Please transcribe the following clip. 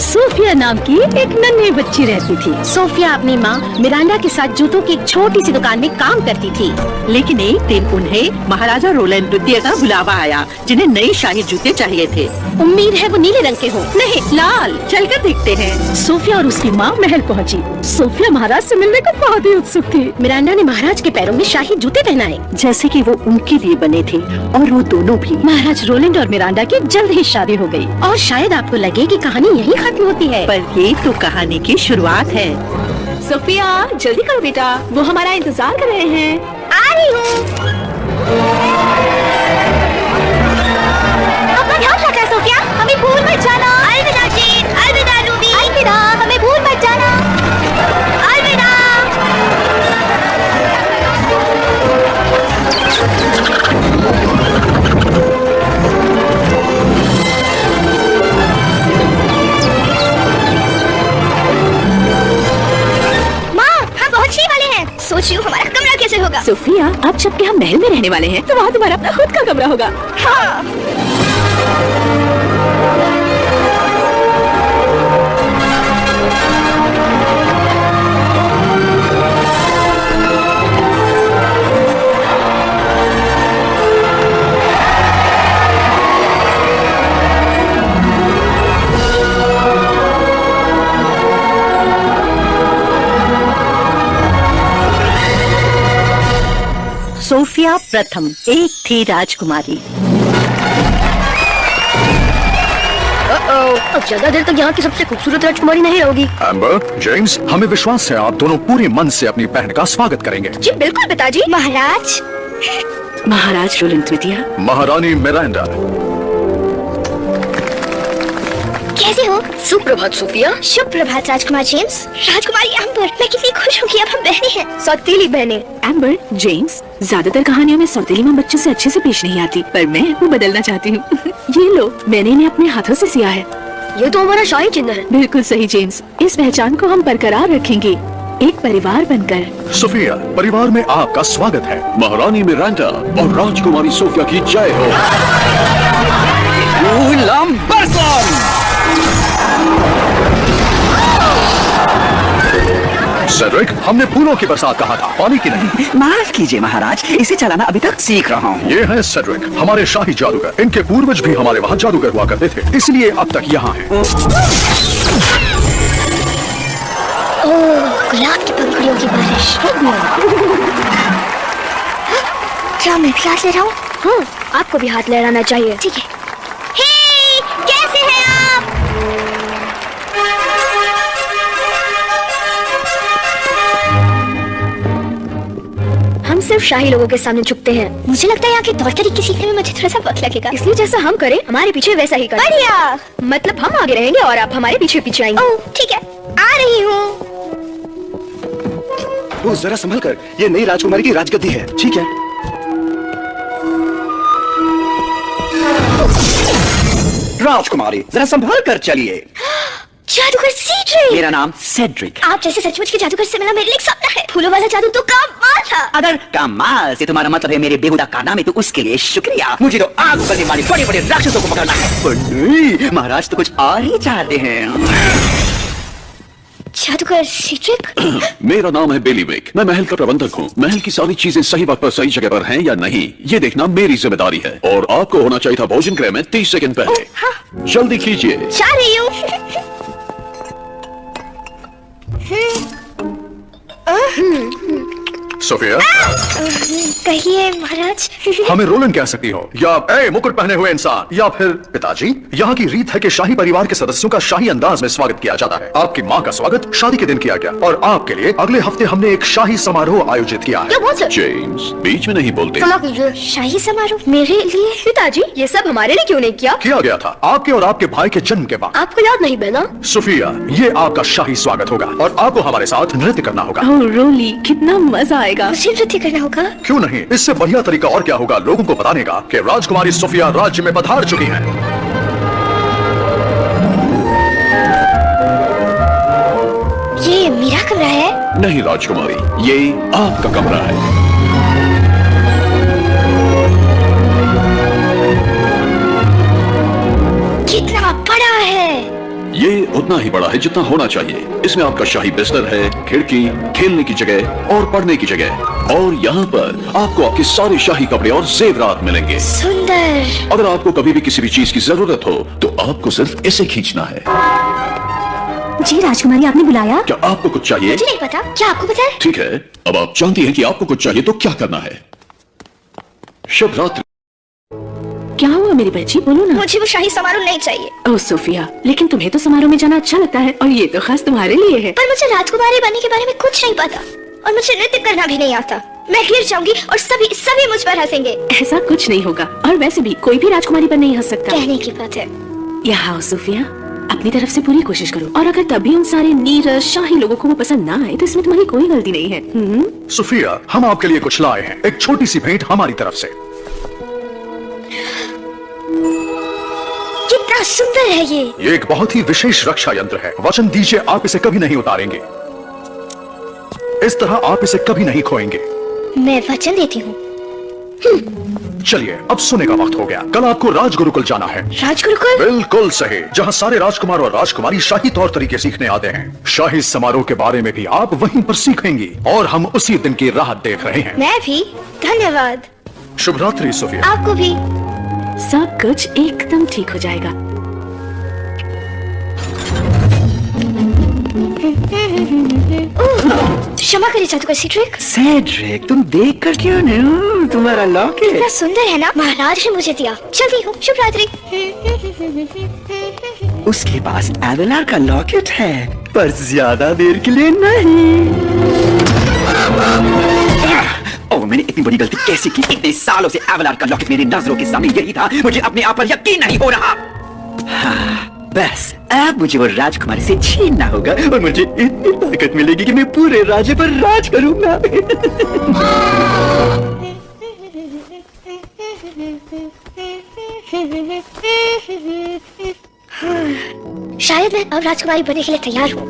Sophia नाम की एक नन्ही बच्ची रहती थी। सोफिया अपनी माँ मिरांडा के साथ जूतों की एक छोटी सी दुकान में काम करती थी। लेकिन एक दिन उन्हें महाराजा रोलैंड द्वितीय का बुलावा आया, जिन्हें नए शाही जूते चाहिए थे। उम्मीद है वो नीले रंग के हो। नहीं, लाल। चलकर देखते हैं। सोफिया और उसकी माँ महल पहुँची। सोफिया महाराज से मिलने को बहुत ही उत्सुक थी। मिरांडा ने महाराज के पैरों में शाही जूते पहनाए, जैसे कि वो उनके लिए बने थे, और वो दोनों भी। महाराज रोलैंड और मिरांडा की जल्द ही शादी हो गई। और शायद आपको लगे कि कहानी यहीं खत्म होती है, पर ये तो कहानी की शुरुआत है। सोफिया जल्दी करो बेटा, वो हमारा इंतजार कर रहे हैं। आ रही हूँ। अपना ध्यान रखना सोफिया, हमें भूल मत जाना। अलविदा जेन, अलविदा रूबी, अलविदा, हमें भूल मत जाना। अलविदा। सोच रही हूँ हमारा कमरा कैसे होगा। सोफिया, अब जबकि हम महल में रहने वाले हैं, तो वहाँ तुम्हारा अपना खुद का कमरा होगा। हाँ। सोफिया प्रथम एक थी राजकुमारी। अब ज्यादा देर तक यहाँ की सबसे खूबसूरत राजकुमारी नहीं रहोगी। एम्बर, जेम्स, हमें विश्वास है आप दोनों पूरे मन से अपनी बहन का स्वागत करेंगे। जी बिल्कुल पिताजी। महाराज। महाराज रोलैंड द्वितीय। महारानी मिरांडा। कैसे हो? सुप्रभात सोफिया। शुभ प्रभात राजकुमार जेम्स। राजकुमारी एम्बर, मैं कितनी खुश हूँ कि अब हम बहनें हैं, सौतेली बहनें। एम्बर, जेम्स, ज्यादातर कहानियों में सौतेली माँ बच्चों से अच्छे से पेश नहीं आती, पर मैं वो बदलना चाहती हूँ। ये लो, मैंने इन्हें अपने हाथों से सिया है। ये तो हमारा शाही चिन्ह है। बिल्कुल सही जेम्स, इस पहचान को हम बरकरार रखेंगे, एक परिवार बनकर। सोफिया, परिवार में आपका स्वागत है। महारानी मिरांडा और राजकुमारी सोफिया की जय हो। सेड्रिक, हमने फूलों की बरसात कहा था, पानी की नहीं। माफ कीजिए महाराज, इसे चलाना अभी तक सीख रहा हूँ। ये है सेड्रिक, हमारे शाही जादूगर। इनके पूर्वज भी हमारे वहाँ जादूगर हुआ करते थे, इसलिए अब तक यहाँ हैं। ओह, गुलाब की पंखुड़ियों की बारिश। क्या मैं भी हाथ ले रहा हूँ? हाँ, आपको भी हाथ लहराना चाहिए। ठीक है। हे, कैसे हैं आप? हम सिर्फ शाही लोगों के सामने झुकते हैं। मुझे लगता है यहाँ के तौर तरीके सीखने में मुझे थोड़ा सा वक्त लगेगा, इसलिए जैसा हम करें हमारे पीछे वैसा ही करें। बढ़िया। मतलब हम आगे रहेंगे और आप हमारे पीछे पीछे आएंगे। ओह, ठीक है, आ रही हूँ। वो जरा संभल कर, ये नई राजकुमारी की राजगद्दी है, ठीक है? राजकुमारी, जरा संभल कर चलिए। जादूगर सीड्रिक। मेरा नाम सेड्रिक। आप जैसे सचमुच के जादूगर से मिलना मेरे लिए एक सपना है। फूलों वाला जादू तो कमाल था। अगर कमाल से तुम्हारा मतलब है मेरे बेहुदा कारनामे, तो उसके लिए शुक्रिया। मुझे तो आग बनने वाले बड़े बड़े राक्षसों को पकड़ना है। पर नहीं, महाराज तो कुछ और ही चाहते हैं। जादूगर सीड्रिक। मेरा नाम है बेलीविक, मैं महल का प्रबंधक हूँ। महल की सारी चीजें सही वक्त पर सही जगह पर हैं या नहीं, ये देखना मेरी जिम्मेदारी है। और आपको होना चाहिए था भोजन क्रय में 30 सेकंड पहले। हाँ। जल्दी कीजिए। जा रही हूँ। सोफिया, कहिए महाराज। हमें रोलन कह सकती हो, या ए मुकुट पहने हुए इंसान, या फिर पिताजी। यहाँ की रीत है कि शाही परिवार के सदस्यों का शाही अंदाज में स्वागत किया जाता है। आपकी माँ का स्वागत शादी के दिन किया गया, और आपके लिए अगले हफ्ते हमने एक शाही समारोह आयोजित किया है। जेम्स, बीच में नहीं बोलते। शाही समारोह मेरे लिए? पिताजी, ये सब हमारे लिए क्यों नहीं किया गया था आपके और आपके भाई के जन्म के बाद। आपको याद नहीं बहना? सोफिया, ये आपका शाही स्वागत होगा, और आपको हमारे साथ नृत्य करना होगा। ओह रोली, कितना मजा आएगा। मुझे नृत्य करना होगा? क्यों नहीं, इससे बढ़िया तरीका और क्या होगा लोगों को बताने का कि राजकुमारी सोफिया राज्य में पधार चुकी हैं। ये मेरा कमरा है? नहीं राजकुमारी, ये आपका कमरा है। कितना बड़ा है। ये उतना ही बड़ा है जितना होना चाहिए। इसमें आपका शाही बिस्तर है, खिड़की, खेलने की जगह और पढ़ने की जगह, और यहाँ पर आपको आपके सारे शाही कपड़े और जेवरात मिलेंगे। सुंदर। अगर आपको कभी भी किसी भी चीज की जरूरत हो तो आपको सिर्फ इसे खींचना है। जी राजकुमारी, आपने बुलाया? क्या आपको कुछ चाहिए? मुझे नहीं पता, क्या आपको पता है? ठीक है, अब आप जानती हैं कि आपको कुछ चाहिए तो क्या करना है। शुभ रात्रि। क्या हुआ मेरी बच्ची, बोलो ना। मुझे वो शाही समारोह नहीं चाहिए। ओह सोफिया, लेकिन तुम्हें तो समारोह में जाना अच्छा लगता है, और ये तो खास तुम्हारे लिए है। पर मुझे राजकुमारी बनने के बारे में कुछ नहीं पता, और मुझे नृत्य करना भी नहीं आता। मैं गिर जाऊंगी और सभी मुझ पर हंसेंगे। ऐसा कुछ नहीं होगा, और वैसे भी कोई भी राजकुमारी पर नहीं हंस सकता। कहने की बात है। यहाँ आओ सोफिया, अपनी तरफ से पूरी कोशिश करो, और अगर तभी उन सारे नीरस शाही लोगों को वो पसंद ना आए तो इसमें तुम्हारी कोई गलती नहीं है। सुफिया, हम आपके लिए कुछ लाए हैं, एक छोटी सी भेंट हमारी तरफ से। कितना सुंदर है ये एक बहुत ही विशेष रक्षा यंत्र है। वचन दीजिए आप इसे कभी नहीं उतारेंगे। इस तरह आप इसे कभी नहीं खोएंगे। मैं वचन देती हूँ। चलिए, अब सोने का वक्त हो गया। कल आपको राजगुरुकुल जाना है। राजगुरुकुल? बिल्कुल सही, जहाँ सारे राजकुमार और राजकुमारी शाही तौर तरीके सीखने आते हैं। शाही समारोह के बारे में भी आप वहीं पर सीखेंगी, और हम उसी दिन की राह देख रहे हैं। मैं भी। धन्यवाद। शुभ रात्रि सोफिया। आपको भी। सब कुछ एकदम ठीक हो जाएगा। क्षमा करिए जादूगर सिड्रिक। सेड्रिक, तुम देख कर क्यों नहीं? तुम्हारा लॉकेट कितना सुंदर है ना? महाराज ने मुझे दिया। चलती हूँ, शुभ रात्रि। उसके पास एवेलार का लॉकेट है, पर ज्यादा देर के लिए नहीं। ओह, मैंने इतनी बड़ी गलती कैसे की? इतने सालों से एवेलार का लॉकेट मेरी नजरों के सामने यही था। मुझे अपने आप पर यकीन नहीं हो रहा। हाँ, बस अब मुझे वो राजकुमारी से छीनना होगा, और मुझे इतनी ताकत मिलेगी कि मैं पूरे राज्य पर राज करूंगा। शायद मैं अब राजकुमारी बनने के लिए तैयार हूँ।